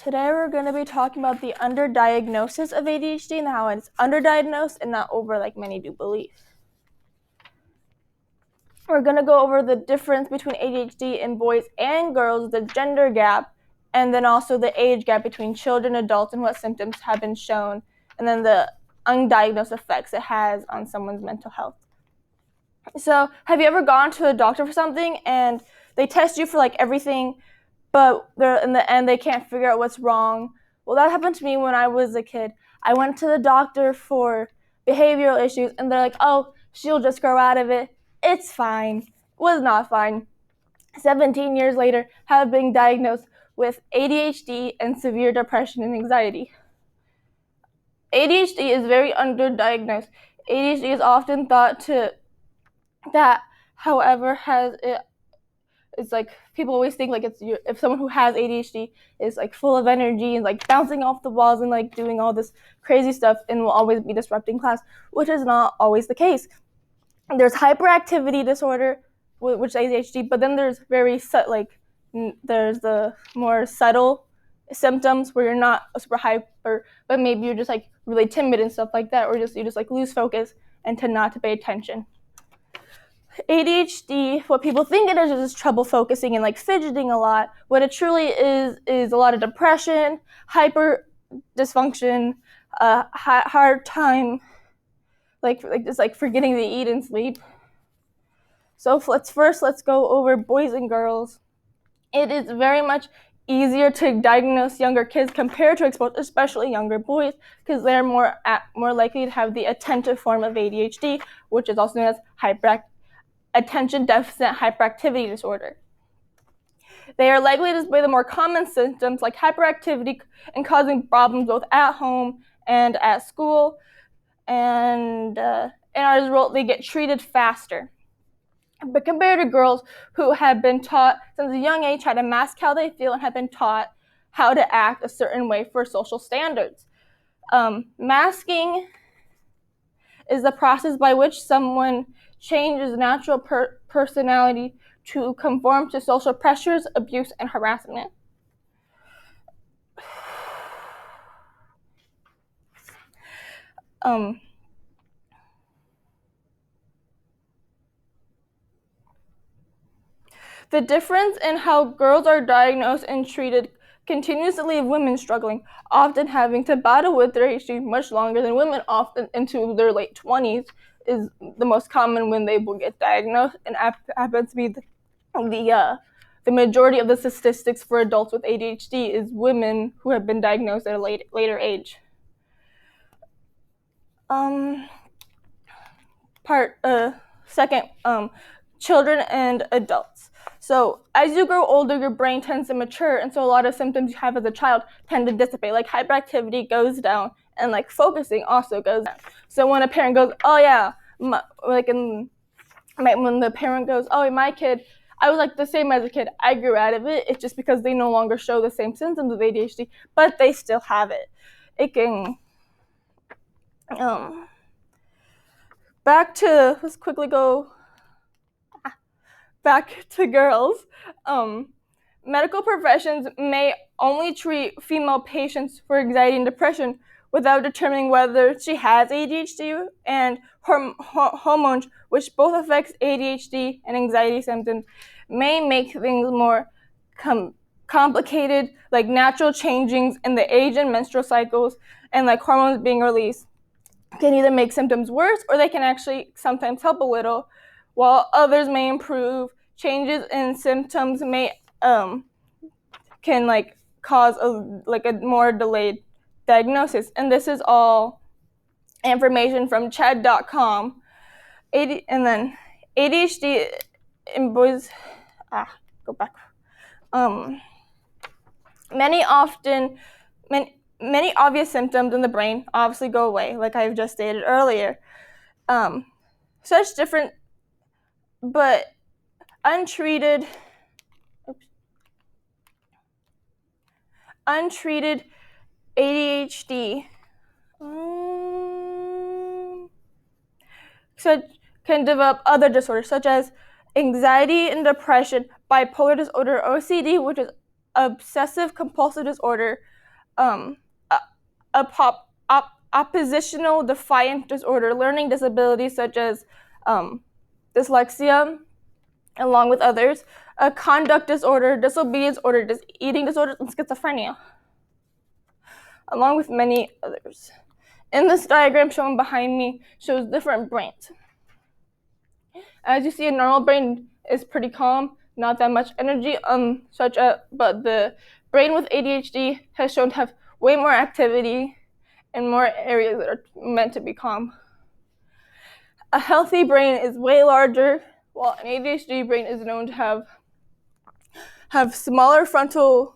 Today we're going to be talking about the underdiagnosis of ADHD and how it's underdiagnosed and not over like many do believe. We're going to go over the difference between ADHD in boys and girls, the gender gap, and then also the age gap between children and adults and what symptoms have been shown, and then the undiagnosed effects it has on someone's mental health. So, have you ever gone to a doctor for something and they test you for like everything, but they're in the end they can't figure out what's wrong? Well, that happened to me when I was a kid. I went to the doctor for behavioral issues and they're like, oh, she'll just grow out of it. It's fine. It was not fine. 17 years later, have been diagnosed with ADHD and severe depression and anxiety. ADHD is very underdiagnosed. ADHD is often thought that, however, it's like people always think like if someone who has ADHD is like full of energy and like bouncing off the walls and like doing all this crazy stuff and will always be disrupting class, which is not always the case. There's hyperactivity disorder, which is ADHD, but then there's there's the more subtle symptoms where you're not super hyper, but maybe you're just like really timid and stuff like that, or you just like lose focus and tend not to pay attention. ADHD, what people think it is just trouble focusing and like fidgeting a lot. What it truly is a lot of depression, hyper dysfunction, hard time, like just like forgetting to eat and sleep. So let's go over boys and girls. It is very much easier to diagnose younger kids compared to especially younger boys, because they're more likely to have the attentive form of ADHD, which is also known as attention deficit hyperactivity disorder. They are likely to display the more common symptoms like hyperactivity and causing problems both at home and at school, and as a result, they get treated faster. But compared to girls who have been taught since a young age how to mask how they feel and have been taught how to act a certain way for social standards. Masking is the process by which someone changes natural personality to conform to social pressures, abuse, and harassment. The difference in how girls are diagnosed and treated continues to leave women struggling, often having to battle with their ADHD much longer than women, often into their late 20s is the most common when they will get diagnosed, and happens to be the majority of the statistics for adults with ADHD is women who have been diagnosed at a later age. Children and adults. So as you grow older, your brain tends to mature, and so a lot of symptoms you have as a child tend to dissipate. Like hyperactivity goes down, and like focusing also goes down. So when a parent goes, oh yeah, when the parent goes, oh, my kid, I was like the same as a kid, I grew out of it. It's just because they no longer show the same symptoms of ADHD, but they still have it. It can, let's quickly go back to girls. Medical professions may only treat female patients for anxiety and depression without determining whether she has ADHD and hormones, which both affects ADHD and anxiety symptoms, may make things more complicated, like natural changings in the age and menstrual cycles and like hormones being released can either make symptoms worse or they can actually sometimes help a little, while others may improve. Changes in symptoms may can like cause a more delayed diagnosis, and this is all information from Chad.com. And then ADHD in boys. Go back. Many obvious symptoms in the brain obviously go away, like I've just stated earlier. Such different, but untreated ADHD can develop other disorders such as anxiety and depression, bipolar disorder, OCD, which is obsessive compulsive disorder, oppositional defiant disorder, learning disabilities such as dyslexia, along with others, a conduct disorder, disobedience disorder, eating disorder, and schizophrenia, along with many others. In this diagram shown behind me shows different brains. As you see, a normal brain is pretty calm, not that much energy, but the brain with ADHD has shown to have way more activity and more areas that are meant to be calm. A healthy brain is way larger, while an ADHD brain is known to have smaller frontal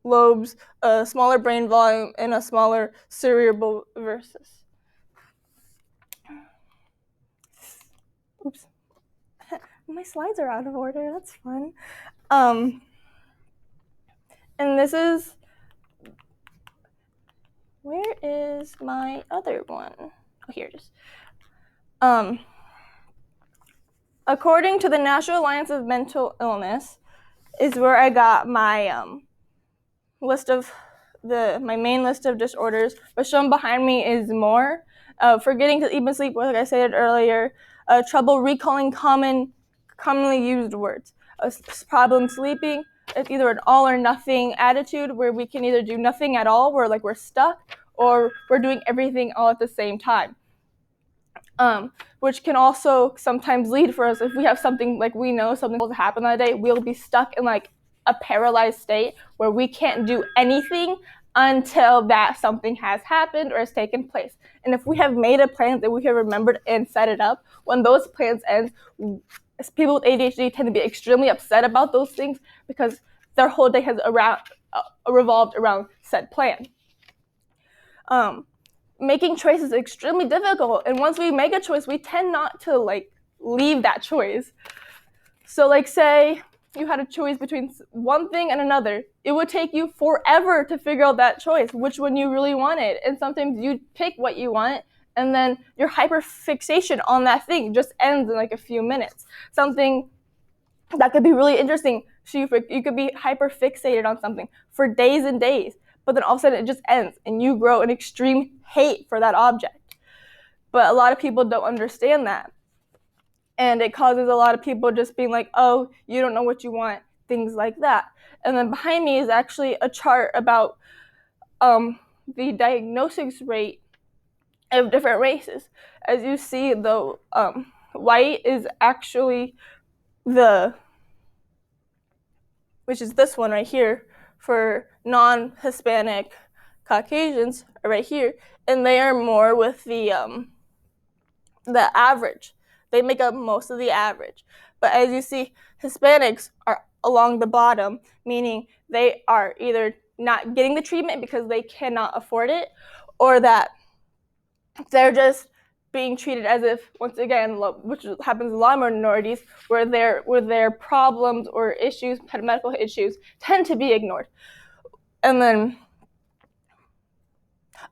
lobes, a smaller brain volume, and a smaller cerebral versus. Oops. My slides are out of order. That's fun. And this is, where is my other one? Oh, here it is. According to the National Alliance of Mental Illness, is where I got my my main list of disorders. But shown behind me is more. Forgetting to even sleep, like I said earlier, trouble recalling commonly used words, problem sleeping. It's either an all or nothing attitude where we can either do nothing at all, where like we're stuck, or we're doing everything all at the same time. Which can also sometimes lead for us, if we have something like we know something will happen that day, we'll be stuck in like a paralyzed state where we can't do anything until that something has happened or has taken place. And if we have made a plan that we have remembered and set it up, when those plans end, people with ADHD tend to be extremely upset about those things because their whole day has revolved around said plan. Making choices is extremely difficult, and once we make a choice, we tend not to like leave that choice. So like say you had a choice between one thing and another, it would take you forever to figure out that choice, which one you really wanted. And sometimes you pick what you want, and then your hyperfixation on that thing just ends in like a few minutes. Something that could be really interesting, so you could be hyperfixated on something for days and days, but then all of a sudden it just ends and you grow an extreme hate for that object. But a lot of people don't understand that. And it causes a lot of people just being like, oh, you don't know what you want, things like that. And then behind me is actually a chart about the diagnosis rate of different races. As you see, though, white is actually which is this one right here, for non-Hispanic Caucasians right here, and they are more with the average. They make up most of the average. But as you see, Hispanics are along the bottom, meaning they are either not getting the treatment because they cannot afford it, or that they're just being treated as if, once again, which happens in a lot of minorities, where their problems or issues, medical issues, tend to be ignored. And then,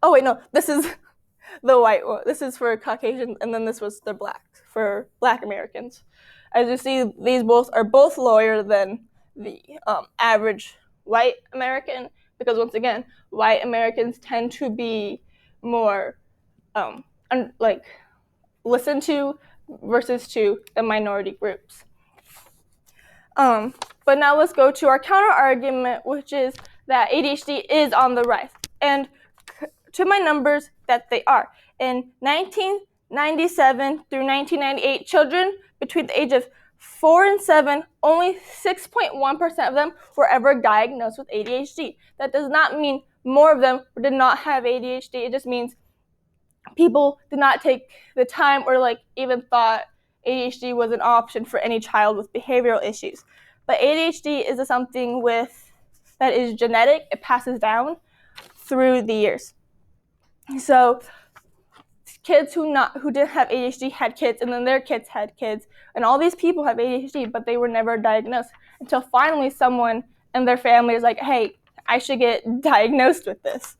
oh wait, no, this is the white one. This is for Caucasians, and then this was the for Black Americans. As you see, these are both lower than the average white American, because once again, white Americans tend to be more listened to versus to the minority groups. But now let's go to our counter argument, which is that ADHD is on the rise. And to my numbers, that they are. In 1997 through 1998, children between the age of 4 and 7, only 6.1% of them were ever diagnosed with ADHD. That does not mean more of them did not have ADHD. It just means people did not take the time or even thought ADHD was an option for any child with behavioral issues. But ADHD is something that is genetic. It passes down through the years. So kids who didn't have ADHD had kids, and then their kids had kids, and all these people have ADHD, but they were never diagnosed until finally someone in their family is like, hey, I should get diagnosed with this.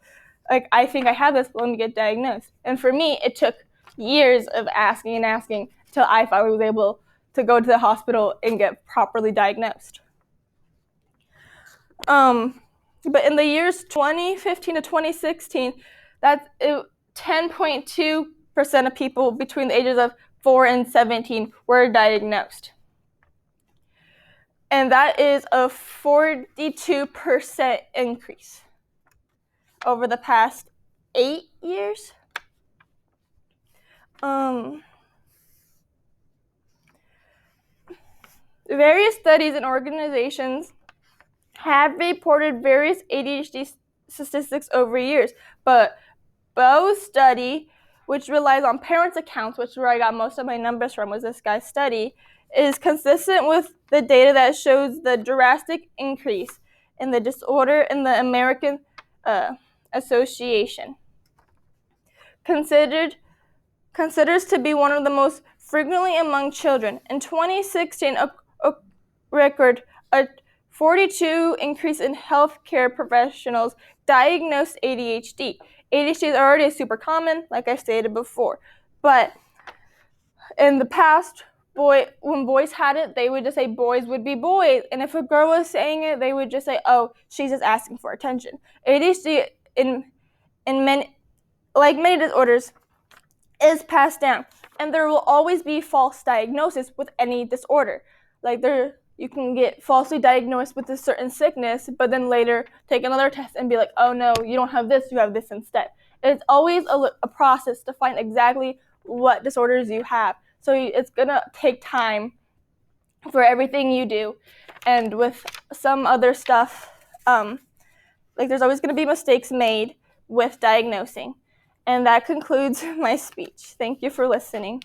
I think I have this, let me get diagnosed. And for me, it took years of asking until I finally was able to go to the hospital and get properly diagnosed. But in the years 2015 to 2016, that's 10.2% of people between the ages of 4 and 17 were diagnosed. And that is a 42% increase over the past 8 years. Various studies and organizations have reported various ADHD statistics over years, but Beau's study, which relies on parents' accounts, which is where I got most of my numbers from, was this guy's study, is consistent with the data that shows the drastic increase in the disorder in the American Association. Considers to be one of the most frequently among children. In 2016, a record a 42 increase in healthcare professionals diagnosed ADHD. ADHD is already super common, like I stated before, but in the past, when boys had it, they would just say boys would be boys, and if a girl was saying it, they would just say, oh, she's just asking for attention. ADHD, in many, like many disorders, is passed down, and there will always be false diagnosis with any disorder. Like you can get falsely diagnosed with a certain sickness, but then later take another test and be like, oh no, you don't have this, you have this instead. It's always a process to find exactly what disorders you have. So it's gonna take time for everything you do. And with some other stuff, like there's always gonna be mistakes made with diagnosing. And that concludes my speech. Thank you for listening.